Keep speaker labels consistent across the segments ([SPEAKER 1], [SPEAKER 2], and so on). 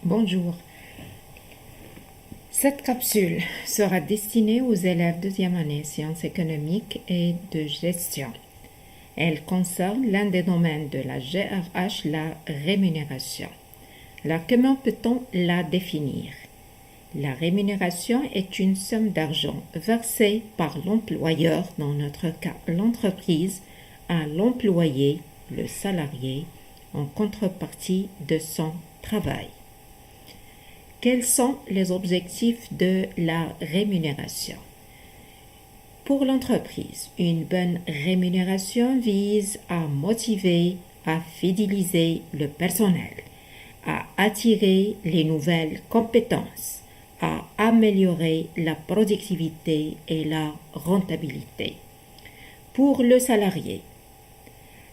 [SPEAKER 1] Bonjour. Cette capsule sera destinée aux élèves deuxième année sciences économiques et de gestion. Elle concerne l'un des domaines de la GRH, la rémunération. Alors, comment peut-on la définir? La rémunération est une somme d'argent versée par l'employeur, dans notre cas l'entreprise, à l'employé, le salarié, en contrepartie de son travail. Quels sont les objectifs de la rémunération? Pour l'entreprise, une bonne rémunération vise à motiver, à fidéliser le personnel, à attirer les nouvelles compétences, à améliorer la productivité et la rentabilité. Pour le salarié,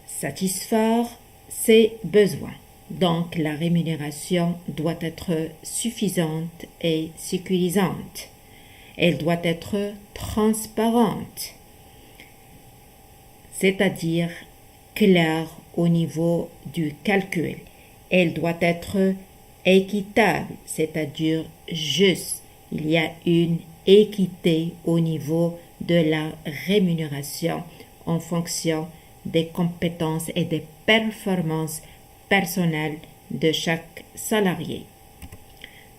[SPEAKER 1] satisfaire ses besoins. Donc, la rémunération doit être suffisante et sécurisante. Elle doit être transparente, c'est-à-dire claire au niveau du calcul. Elle doit être équitable, c'est-à-dire juste. Il y a une équité au niveau de la rémunération en fonction des compétences et des performances personnelles de chaque salarié.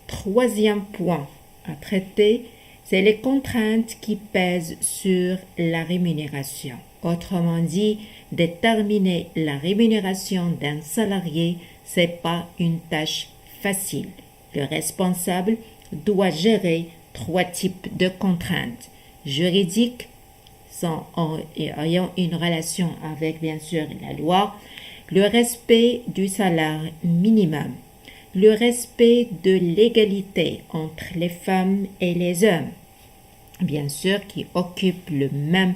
[SPEAKER 1] Troisième point à traiter, c'est les contraintes qui pèsent sur la rémunération. Autrement dit, déterminer la rémunération d'un salarié, c'est pas une tâche facile. Le responsable doit gérer trois types de contraintes juridiques ayant une relation avec, bien sûr, la loi, le respect du salaire minimum, le respect de l'égalité entre les femmes et les hommes, bien sûr, qui occupent le même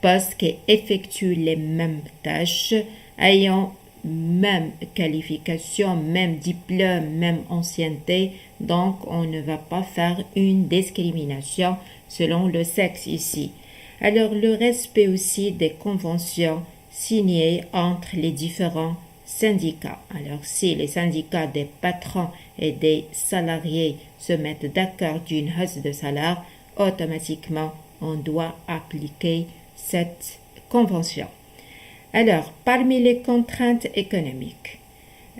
[SPEAKER 1] poste, qui effectuent les mêmes tâches, ayant même qualification, même diplôme, même ancienneté. Donc, on ne va pas faire une discrimination selon le sexe ici. Alors, le respect aussi des conventions signées entre les différents syndicats. Alors, si les syndicats des patrons et des salariés se mettent d'accord d'une hausse de salaire, automatiquement, on doit appliquer cette convention. Alors, parmi les contraintes économiques,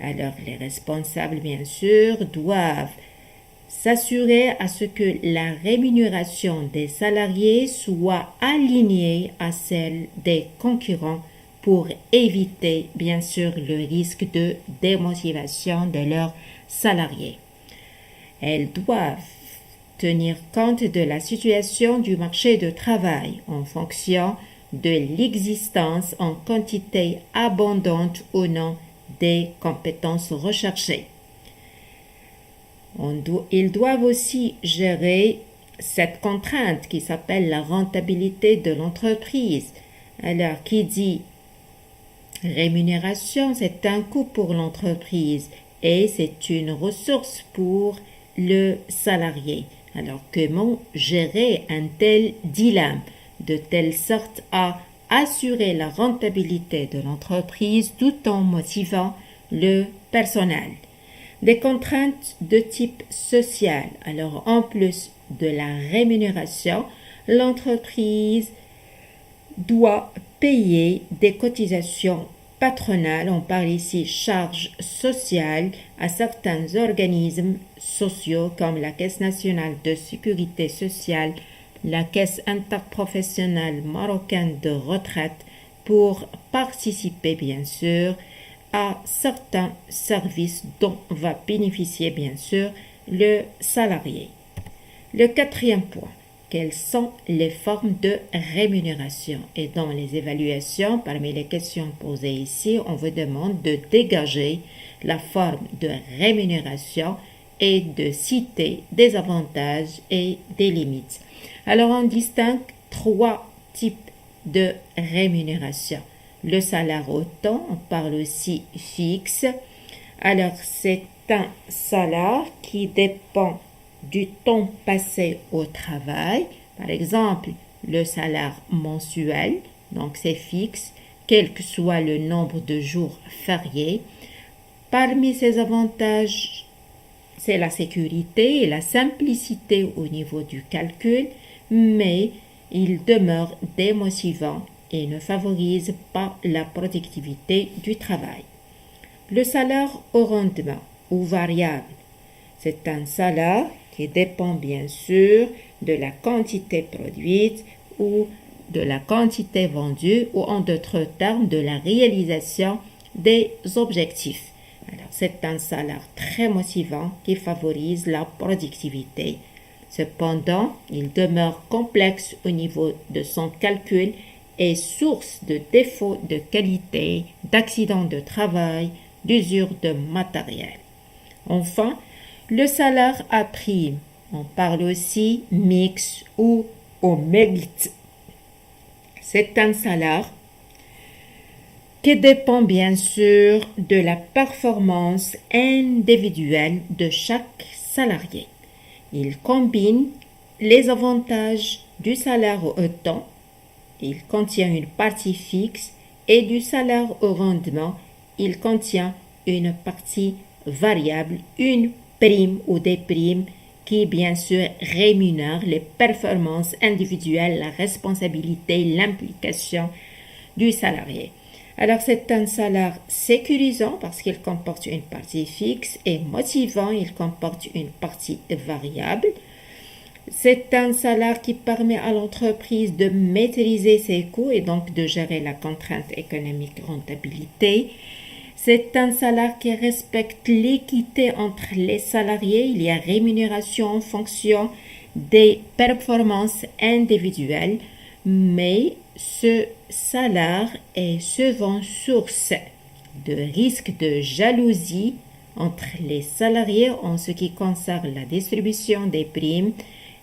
[SPEAKER 1] alors les responsables, bien sûr, doivent s'assurer à ce que la rémunération des salariés soit alignée à celle des concurrents pour éviter, bien sûr, le risque de démotivation de leurs salariés. Elles doivent tenir compte de la situation du marché de travail en fonction de l'existence en quantité abondante ou non des compétences recherchées. Ils doivent aussi gérer cette contrainte qui s'appelle la rentabilité de l'entreprise. Alors, qui dit rémunération, c'est un coût pour l'entreprise et c'est une ressource pour le salarié. Alors, comment gérer un tel dilemme de telle sorte à assurer la rentabilité de l'entreprise tout en motivant le personnel? Des contraintes de type social. Alors, en plus de la rémunération, l'entreprise doit payer des cotisations patronales, on parle ici charges sociales, à certains organismes sociaux comme la Caisse nationale de sécurité sociale, la Caisse interprofessionnelle marocaine de retraite, pour participer, bien sûr, à certains services dont va bénéficier, bien sûr, le salarié. Le quatrième point, quelles sont les formes de rémunération? Et dans les évaluations, parmi les questions posées ici, on vous demande de dégager la forme de rémunération et de citer des avantages et des limites. Alors, on distingue trois types de rémunération. Le salaire au temps, on parle aussi fixe. Alors, c'est un salaire qui dépend du temps passé au travail. Par exemple, le salaire mensuel, donc c'est fixe, quel que soit le nombre de jours fériés. Parmi ces avantages c'est la sécurité et la simplicité au niveau du calcul, mais il demeure démotivant et ne favorise pas la productivité du travail. Le salaire au rendement ou variable, c'est un salaire qui dépend bien sûr de la quantité produite ou de la quantité vendue ou en d'autres termes de la réalisation des objectifs. Alors, c'est un salaire très motivant qui favorise la productivité. Cependant, il demeure complexe au niveau de son calcul et source de défauts de qualité, d'accidents de travail, d'usure de matériel. Enfin, le salaire à prime, on parle aussi mix ou au mérite. C'est un salaire qui dépend bien sûr de la performance individuelle de chaque salarié. Il combine les avantages du salaire au temps, il contient une partie fixe, et du salaire au rendement, il contient une partie variable, une prime ou des primes qui bien sûr rémunèrent les performances individuelles, la responsabilité, l'implication du salarié. Alors c'est un salaire sécurisant parce qu'il comporte une partie fixe et motivant, il comporte une partie variable. C'est un salaire qui permet à l'entreprise de maîtriser ses coûts et donc de gérer la contrainte économique rentabilité. C'est un salaire qui respecte l'équité entre les salariés. Il y a rémunération en fonction des performances individuelles, mais ce salaire est souvent source de risques de jalousie entre les salariés en ce qui concerne la distribution des primes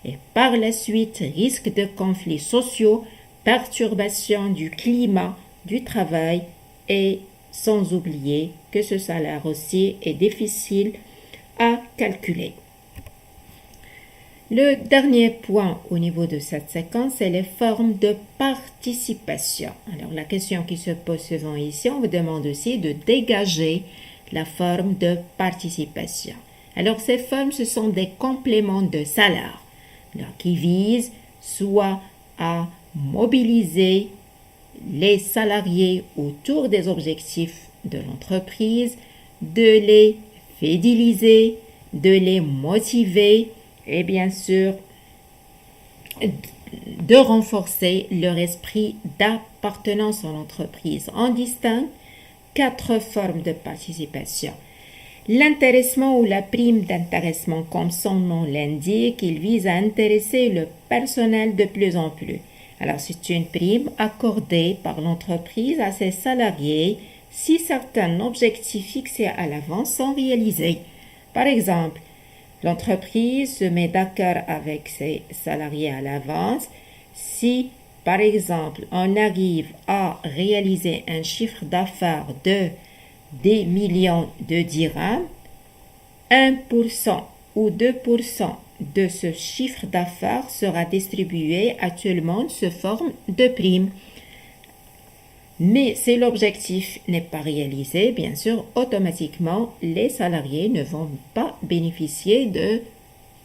[SPEAKER 1] et par la suite risque de conflits sociaux, perturbation du climat du travail et sans oublier que ce salaire aussi est difficile à calculer. Le dernier point au niveau de cette séquence, c'est les formes de participation. Alors, la question qui se pose souvent ici, on vous demande aussi de dégager la forme de participation. Alors, ces formes, ce sont des compléments de salaire qui visent soit à mobiliser les salariés autour des objectifs de l'entreprise, de les fidéliser, de les motiver et bien sûr de renforcer leur esprit d'appartenance à l'entreprise. On distingue 4 formes de participation. L'intéressement ou la prime d'intéressement, comme son nom l'indique, il vise à intéresser le personnel de plus en plus. Alors, c'est une prime accordée par l'entreprise à ses salariés si certains objectifs fixés à l'avance sont réalisés. Par exemple, l'entreprise se met d'accord avec ses salariés à l'avance. Si, par exemple, on arrive à réaliser un chiffre d'affaires de 10 millions de dirhams, 1% ou 2% de ce chiffre d'affaires sera distribué à tout le monde sous forme de prime. Mais si l'objectif n'est pas réalisé, bien sûr, automatiquement, les salariés ne vont pas bénéficier de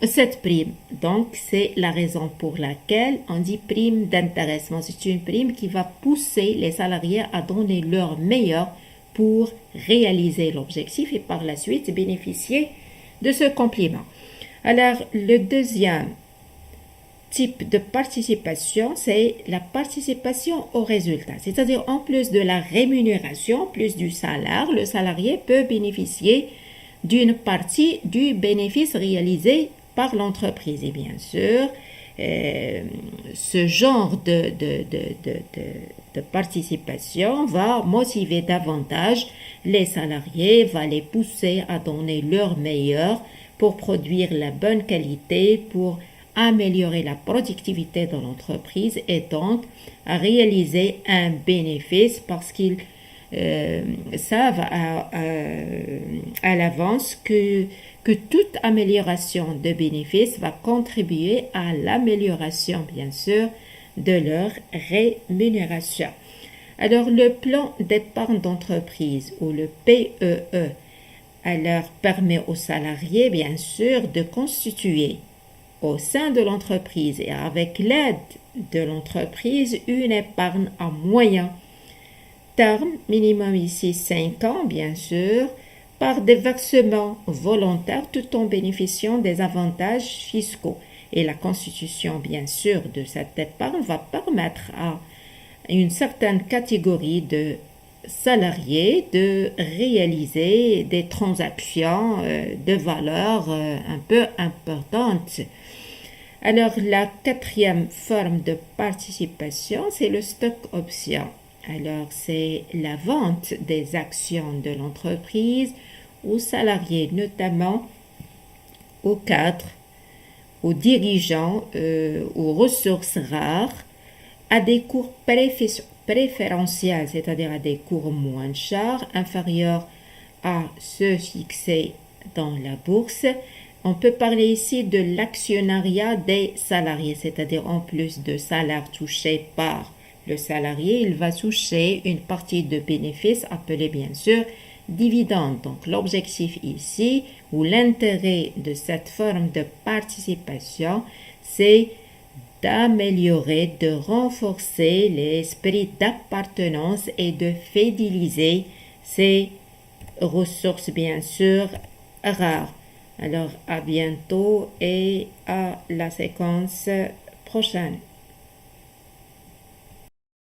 [SPEAKER 1] cette prime. Donc, c'est la raison pour laquelle on dit prime d'intéressement. C'est une prime qui va pousser les salariés à donner leur meilleur pour réaliser l'objectif et par la suite bénéficier de ce complément. Alors, le deuxième type de participation, c'est la participation au résultat. C'est-à-dire, en plus de la rémunération, plus du salaire, le salarié peut bénéficier d'une partie du bénéfice réalisé par l'entreprise. Et bien sûr, ce genre de participation va motiver davantage les salariés, va les pousser à donner leur meilleur pour produire la bonne qualité, pour améliorer la productivité de l'entreprise et donc à réaliser un bénéfice parce qu'ils savent à l'avance que toute amélioration de bénéfice va contribuer à l'amélioration, bien sûr, de leur rémunération. Alors, le plan d'épargne d'entreprise ou le PEE alors permet aux salariés, bien sûr, de constituer au sein de l'entreprise et avec l'aide de l'entreprise une épargne à moyen terme, minimum ici 5 ans, bien sûr, par des versements volontaires tout en bénéficiant des avantages fiscaux. Et la constitution, bien sûr, de cette épargne va permettre à une certaine catégorie de salariés de réaliser des transactions de valeur un peu importantes. Alors, la quatrième forme de participation, c'est le stock option. Alors, c'est la vente des actions de l'entreprise aux salariés, notamment aux cadres, aux dirigeants, aux ressources rares, à des cours préférentiels, c'est-à-dire à des cours moins chers, inférieurs à ceux fixés dans la bourse. On peut parler ici de l'actionnariat des salariés, c'est-à-dire en plus de salaire touché par le salarié, il va toucher une partie de bénéfices appelés bien sûr dividendes. Donc l'objectif ici, ou l'intérêt de cette forme de participation, c'est d'améliorer, de renforcer l'esprit d'appartenance et de fidéliser ces ressources bien sûr rares. Alors à bientôt et à la séquence prochaine.